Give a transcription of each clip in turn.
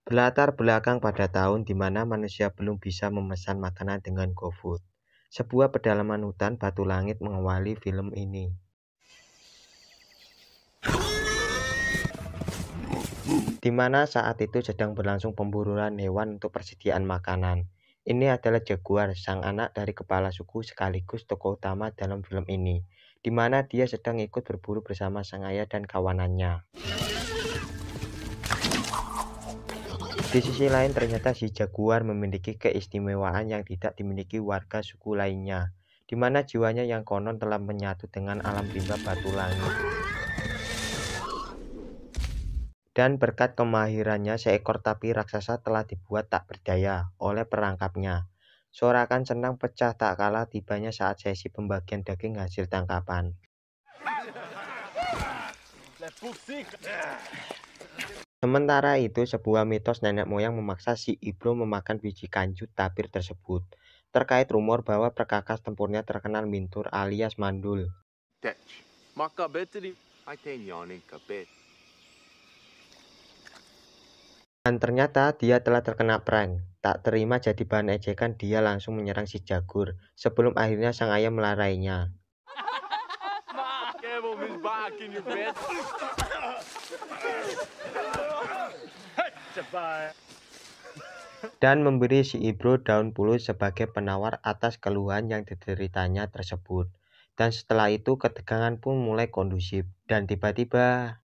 Berlatar belakang pada tahun di mana manusia belum bisa memesan makanan dengan GoFood. Sebuah pedalaman hutan batu langit mengawali film ini. Di mana saat itu sedang berlangsung pemburuan hewan untuk persediaan makanan. Ini adalah Jaguar, sang anak dari kepala suku sekaligus tokoh utama dalam film ini, di mana dia sedang ikut berburu bersama sang ayah dan kawanannya. Di sisi lain, ternyata si Jaguar memiliki keistimewaan yang tidak dimiliki warga suku lainnya, di mana jiwanya yang konon telah menyatu dengan alam rimba batu langit. Dan berkat kemahirannya, seekor sapi raksasa telah dibuat tak berdaya oleh perangkapnya. Sorakan senang pecah tak kalah tibanya saat sesi pembagian daging hasil tangkapan. Sementara itu, sebuah mitos nenek moyang memaksa si Ibro memakan biji kanjut tapir tersebut, terkait rumor bahwa perkakas tempurnya terkenal mintur alias mandul. Dan ternyata dia telah terkena prank. Tak terima jadi bahan ejekan, dia langsung menyerang si Jagur, sebelum akhirnya sang ayah melarainya. Dan memberi si Ibro daun puluh sebagai penawar atas keluhan yang dideritanya tersebut. Dan setelah itu ketegangan pun mulai kondusif. Dan tiba-tiba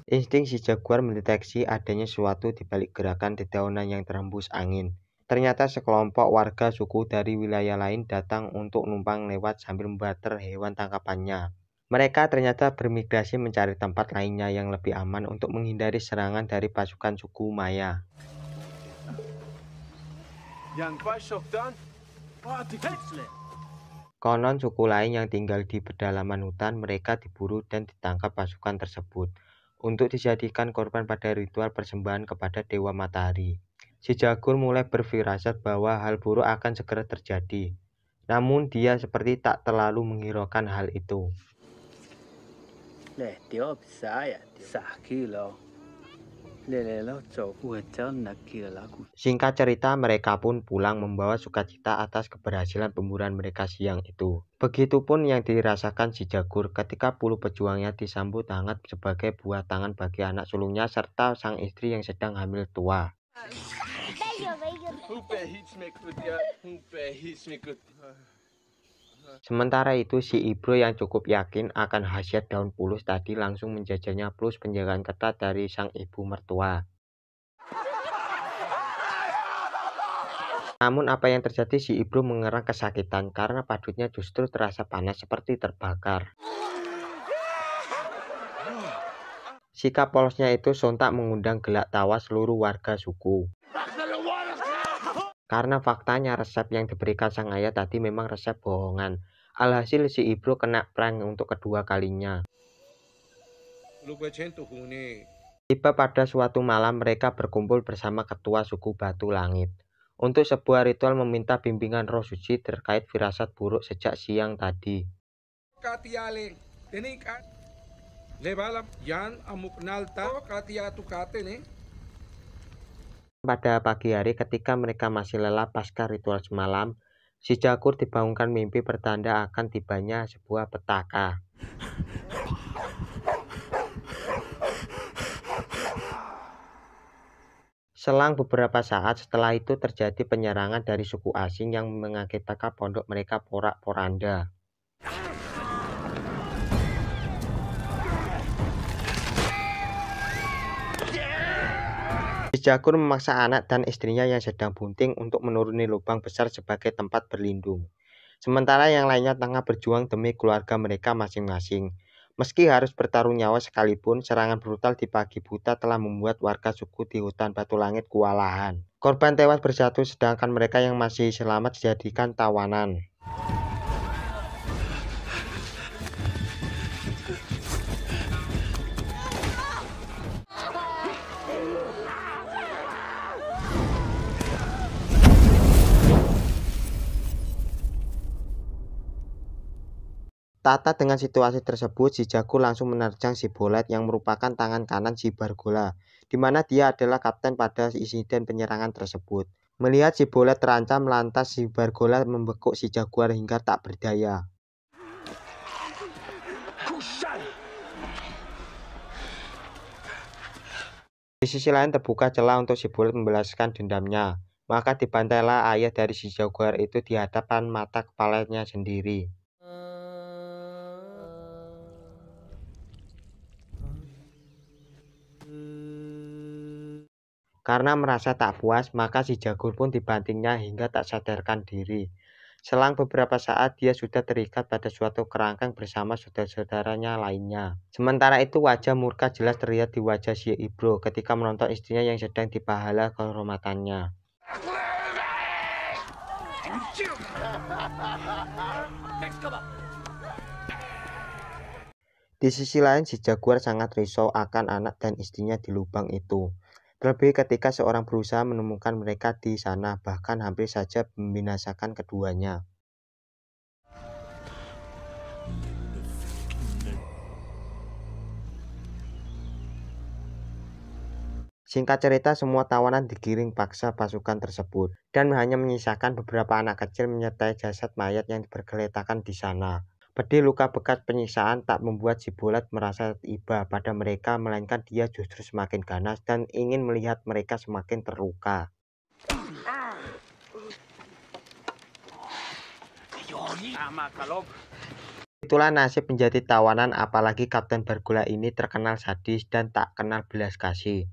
insting si Jaguar mendeteksi adanya sesuatu di balik gerakan dedaunan yang terhembus angin. Ternyata sekelompok warga suku dari wilayah lain datang untuk numpang lewat sambil membater hewan tangkapannya. Mereka ternyata bermigrasi mencari tempat lainnya yang lebih aman untuk menghindari serangan dari pasukan suku Maya. Konon suku lain yang tinggal di pedalaman hutan, mereka diburu dan ditangkap pasukan tersebut untuk dijadikan korban pada ritual persembahan kepada Dewa Matahari. Si Jagur mulai berfirasat bahwa hal buruk akan segera terjadi. Namun dia seperti tak terlalu menghiraukan hal itu. Singkat cerita, mereka pun pulang membawa sukacita atas keberhasilan pemburuan mereka siang itu. Begitupun yang dirasakan si Jagur ketika 10 pejuangnya disambut hangat sebagai buah tangan bagi anak sulungnya serta sang istri yang sedang hamil tua. Sementara itu, si Ibro yang cukup yakin akan khasiat daun pulus tadi langsung menjajahnya plus penjagaan ketat dari sang ibu mertua. Namun apa yang terjadi, si Ibro mengerang kesakitan karena padutnya justru terasa panas seperti terbakar. Sikap polosnya itu sontak mengundang gelak tawa seluruh warga suku. Karena faktanya resep yang diberikan sang ayah tadi memang resep bohongan. Alhasil si Ibro kena prank untuk kedua kalinya. Tiba pada suatu malam mereka berkumpul bersama ketua suku Batu Langit untuk sebuah ritual meminta bimbingan roh suci terkait firasat buruk sejak siang tadi. Pada pagi hari ketika mereka masih lelah pasca ritual semalam, si Jagur dibangunkan mimpi pertanda akan tibanya sebuah petaka. Selang beberapa saat setelah itu terjadi penyerangan dari suku asing yang mengakibatkan pondok mereka porak-poranda. Si Jagur memaksa anak dan istrinya yang sedang bunting untuk menuruni lubang besar sebagai tempat berlindung. Sementara yang lainnya tengah berjuang demi keluarga mereka masing-masing. Meski harus bertaruh nyawa sekalipun, serangan brutal di pagi buta telah membuat warga suku di hutan Batu Langit kewalahan. Korban tewas bersatu sedangkan mereka yang masih selamat dijadikan tawanan. Tata dengan situasi tersebut, si Jagur langsung menerjang si Bolet yang merupakan tangan kanan si Bargola, di mana dia adalah kapten pada insiden penyerangan tersebut. Melihat si Bolet terancam, lantas si Bargola membekuk si Jaguar hingga tak berdaya. Di sisi lain terbuka celah untuk si Bolet membalaskan dendamnya. Maka dibantailah ayah dari si Jaguar itu di hadapan mata kepalanya sendiri. Karena merasa tak puas, maka si Jagur pun dibantingnya hingga tak sadarkan diri. Selang beberapa saat, dia sudah terikat pada suatu kerangkeng bersama saudara-saudaranya lainnya. Sementara itu, wajah murka jelas terlihat di wajah si Ibro ketika menonton istrinya yang sedang dipahala kehormatannya. Di sisi lain, si Jaguar sangat risau akan anak dan istrinya di lubang itu. Terlebih ketika seorang berusaha menemukan mereka di sana, bahkan hampir saja membinasakan keduanya. Singkat cerita, semua tawanan digiring paksa pasukan tersebut, dan hanya menyisakan beberapa anak kecil menyertai jasad mayat yang bergeletakan di sana. Pedih luka bekas penyiksaan tak membuat si Bolet merasa iba pada mereka, melainkan dia justru semakin ganas dan ingin melihat mereka semakin terluka. Itulah nasib menjadi tawanan, apalagi Kapten Bargola ini terkenal sadis dan tak kenal belas kasih.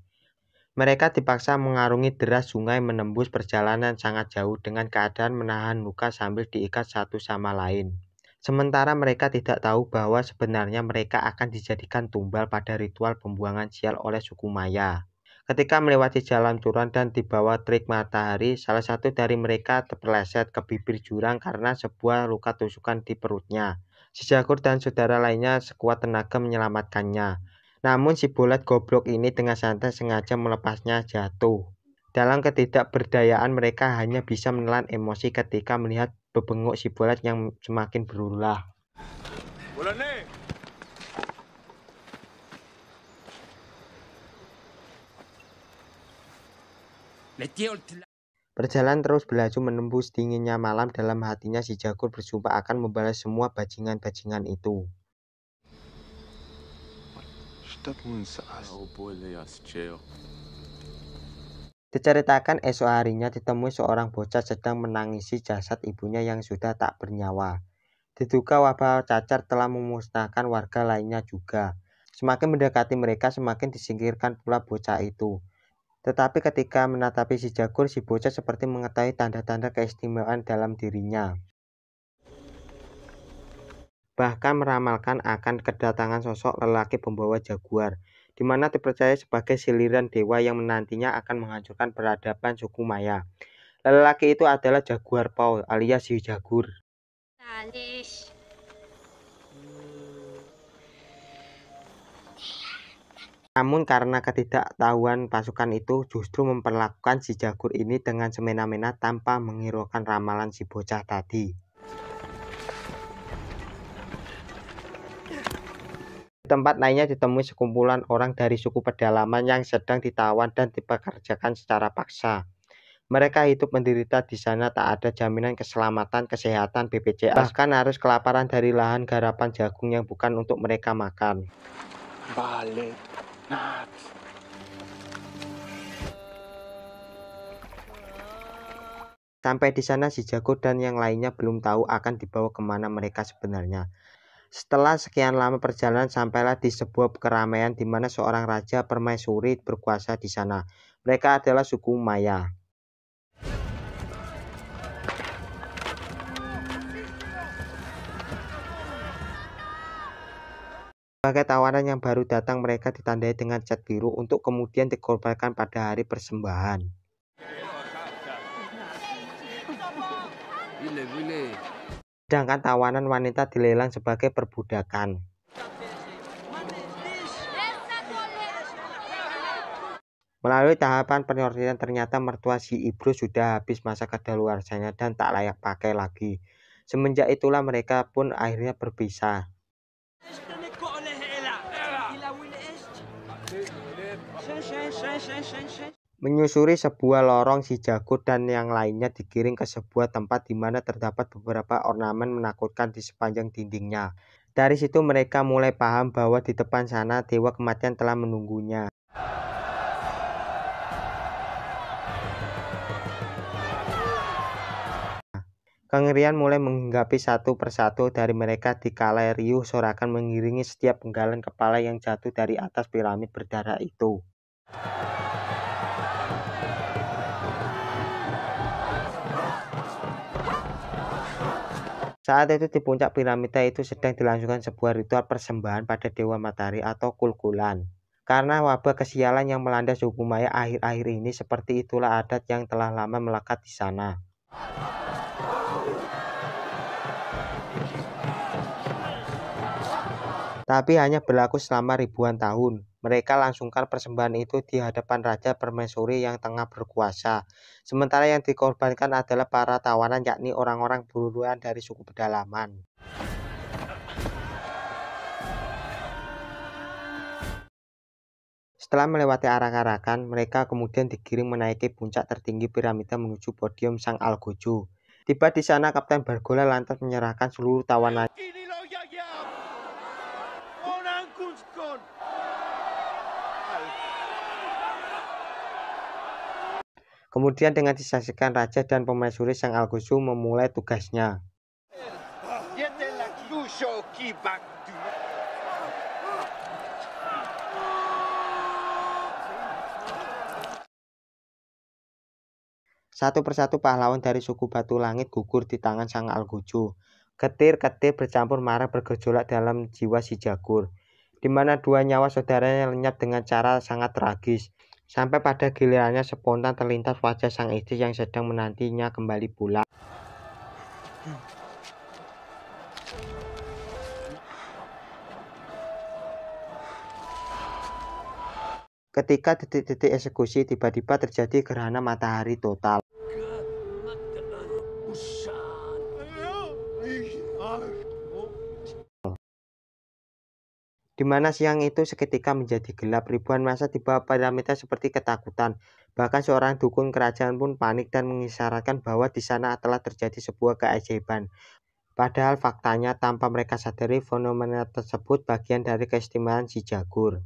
Mereka dipaksa mengarungi deras sungai menembus perjalanan sangat jauh dengan keadaan menahan luka sambil diikat satu sama lain. Sementara mereka tidak tahu bahwa sebenarnya mereka akan dijadikan tumbal pada ritual pembuangan sial oleh suku Maya. Ketika melewati jalan curam dan di bawah terik matahari, salah satu dari mereka terpeleset ke bibir jurang karena sebuah luka tusukan di perutnya. Si Jagur dan saudara lainnya sekuat tenaga menyelamatkannya. Namun si Bolet goblok ini dengan santai sengaja melepasnya jatuh. Dalam ketidakberdayaan mereka hanya bisa menelan emosi ketika melihat bebenguk si Bolet yang semakin berulah. Perjalanan terus berlaju menembus dinginnya malam. Dalam hatinya si Jagur bersumpah akan membalas semua bajingan-bajingan itu. Diceritakan esok harinya ditemui seorang bocah sedang menangisi jasad ibunya yang sudah tak bernyawa. Diduga wabah cacar telah memusnahkan warga lainnya juga. Semakin mendekati mereka, semakin disingkirkan pula bocah itu. Tetapi ketika menatapi si Jagur, si bocah seperti mengetahui tanda-tanda keistimewaan dalam dirinya. Bahkan meramalkan akan kedatangan sosok lelaki pembawa jaguar, di mana dipercaya sebagai siliran dewa yang menantinya akan menghancurkan peradaban suku Maya. Lelaki itu adalah Jaguar Paul alias si Jagur. Namun karena ketidaktahuan pasukan itu justru memperlakukan si Jagur ini dengan semena-mena tanpa menghiraukan ramalan si bocah tadi. Di tempat lainnya ditemui sekumpulan orang dari suku pedalaman yang sedang ditawan dan dipekerjakan secara paksa. Mereka hidup menderita di sana, tak ada jaminan keselamatan, kesehatan, BPJS, bahkan harus kelaparan dari lahan garapan jagung yang bukan untuk mereka makan. Sampai di sana si Jagur dan yang lainnya belum tahu akan dibawa kemana mereka sebenarnya. Setelah sekian lama perjalanan, sampailah di sebuah keramaian di mana seorang raja permaisuri berkuasa di sana. Mereka adalah suku Maya. Sebagai tawanan yang baru datang, mereka ditandai dengan cat biru untuk kemudian dikorbankan pada hari persembahan. Sedangkan tawanan wanita dilelang sebagai perbudakan. Melalui tahapan penyortiran, ternyata mertua si Ibro sudah habis masa kadaluarsanya dan tak layak pakai lagi. Semenjak itulah mereka pun akhirnya berpisah. Menyusuri sebuah lorong, si Jagur dan yang lainnya digiring ke sebuah tempat di mana terdapat beberapa ornamen menakutkan di sepanjang dindingnya. Dari situ mereka mulai paham bahwa di depan sana dewa kematian telah menunggunya. Kengerian mulai menghinggapi satu persatu dari mereka dikala riuh sorakan mengiringi setiap penggalan kepala yang jatuh dari atas piramid berdarah itu. Saat itu di puncak piramida itu sedang dilangsungkan sebuah ritual persembahan pada Dewa Matahari atau Kulkulan. Karena wabah kesialan yang melanda suku Maya akhir-akhir ini, seperti itulah adat yang telah lama melekat di sana. Tapi hanya berlaku selama ribuan tahun. Mereka langsungkan persembahan itu di hadapan Raja Permaisuri yang tengah berkuasa. Sementara yang dikorbankan adalah para tawanan, yakni orang-orang buruan dari suku pedalaman. Setelah melewati arak-arakan, mereka kemudian digiring menaiki puncak tertinggi piramida menuju podium Sang Algojo. Tiba di sana, Kapten Bargola lantas menyerahkan seluruh tawanan. Kemudian dengan disaksikan Raja dan Permaisuri, Sang Algojo memulai tugasnya. Satu persatu pahlawan dari suku Batu Langit gugur di tangan Sang Algojo. Ketir-ketir bercampur marah bergejolak dalam jiwa si Jagur, di mana dua nyawa saudaranya lenyap dengan cara sangat tragis. Sampai pada gilirannya spontan terlintas wajah sang istri yang sedang menantinya kembali pulang. Ketika detik-detik eksekusi, tiba-tiba terjadi gerhana matahari total. Di mana siang itu seketika menjadi gelap. Ribuan massa di bawah piramida seperti ketakutan. Bahkan seorang dukun kerajaan pun panik dan mengisyaratkan bahwa di sana telah terjadi sebuah keajaiban. Padahal faktanya tanpa mereka sadari fenomena tersebut bagian dari keistimewaan si Jagur.